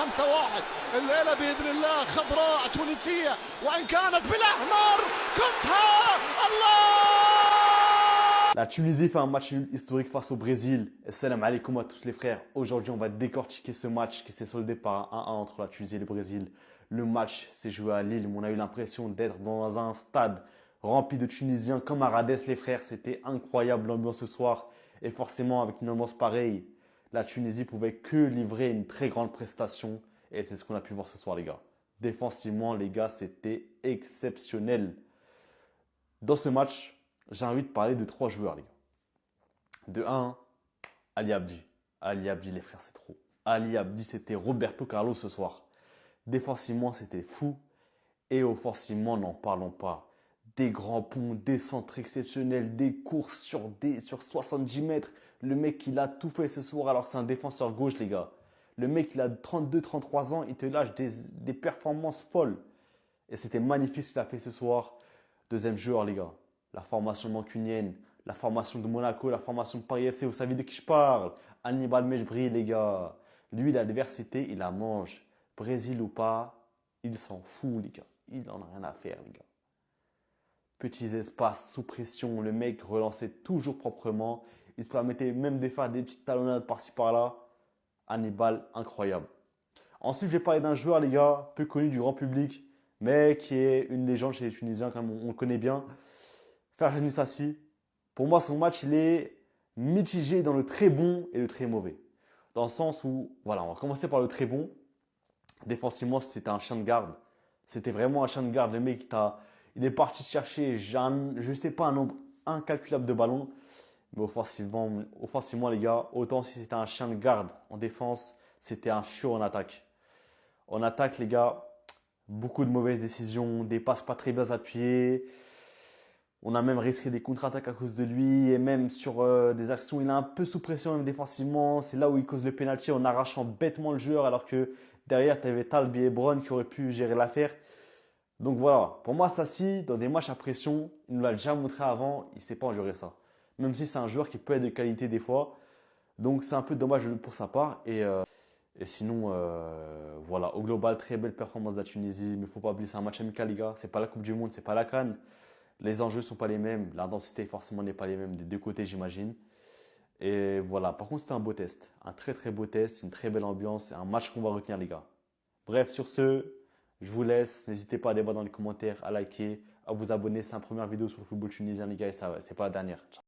5-1. الليلة بإذن الله خضراء تونسية وإن كانت بالأحمر. كرتها الله. La Tunisie fait un match nul historique face au Brésil. Salam alaikum à tous les frères. Aujourd'hui, on va décortiquer ce match qui s'est soldé par un 1-1 entre la Tunisie et le Brésil. Le match s'est joué à Lille, mais on a eu l'impression d'être dans un stade rempli de Tunisiens comme à Radès, les frères. C'était incroyable l'ambiance ce soir. Et forcément, avec une ambiance pareille, la Tunisie pouvait que livrer une très grande prestation. Et c'est ce qu'on a pu voir ce soir, les gars. Défensivement, les gars, c'était exceptionnel. Dans ce match, j'ai envie de parler de 3 joueurs, les gars. De 1, Ali Abdi. Ali Abdi, les frères, c'est trop. Ali Abdi, c'était Roberto Carlos ce soir. Défensivement, c'était fou. Et offensivement, n'en parlons pas. Des grands ponts, des centres exceptionnels, des courses sur 70 mètres. Le mec, il a tout fait ce soir alors que c'est un défenseur gauche, les gars. Le mec, il a 32-33 ans, il te lâche des performances folles. Et c'était magnifique ce qu'il a fait ce soir. Deuxième joueur, les gars. La formation mancunienne, la formation de Monaco, la formation de Paris FC. Vous savez de qui je parle? Hannibal Mejbri, les gars. Lui, l'adversité, il la mange. Brésil ou pas, il s'en fout, les gars. Il en a rien à faire, les gars. Petits espaces, sous pression. Le mec relançait toujours proprement. Il se permettait même de faire des petites talonnades par-ci par-là. Hannibal, incroyable. Ensuite, je vais parler d'un joueur, les gars, peu connu du grand public, mais qui est une légende chez les Tunisiens, comme on le connaît bien. Ferjani Sassi. Pour moi, son match, il est mitigé dans le très bon et le très mauvais. Dans le sens où, voilà, on va commencer par le très bon. Défensivement, c'était un chien de garde. C'était vraiment un chien de garde. Le mec, il est parti chercher, je ne sais pas, un nombre incalculable de ballons. Mais offensivement, les gars, autant si c'était un chien de garde en défense, c'était un chiot en attaque. En attaque, les gars, beaucoup de mauvaises décisions, des passes pas très bien appuyées. On a même risqué des contre-attaques à cause de lui. Et même sur des actions, il est un peu sous pression même défensivement. C'est là où il cause le pénalty en arrachant bêtement le joueur. Alors que derrière, tu avais Talbi et Brown qui auraient pu gérer l'affaire. Donc voilà, pour moi, Sassi, dans des matchs à pression, il nous l'a déjà montré avant, il ne sait pas en gérer ça. Même si c'est un joueur qui peut être de qualité des fois. Donc c'est un peu dommage pour sa part. Et sinon, voilà, au global, très belle performance de la Tunisie. Mais il ne faut pas oublier, c'est un match amical, les gars. Ce n'est pas la Coupe du Monde, ce n'est pas la CAN. Les enjeux ne sont pas les mêmes. L'intensité, forcément, n'est pas les mêmes des deux côtés, j'imagine. Et voilà, par contre, c'était un beau test. Un très, très beau test, une très belle ambiance. Un match qu'on va retenir, les gars. Bref, sur ce, je vous laisse. N'hésitez pas à débattre dans les commentaires, à liker, à vous abonner. C'est la première vidéo sur le football tunisien, les gars. Et ça, c'est pas la dernière. Ciao.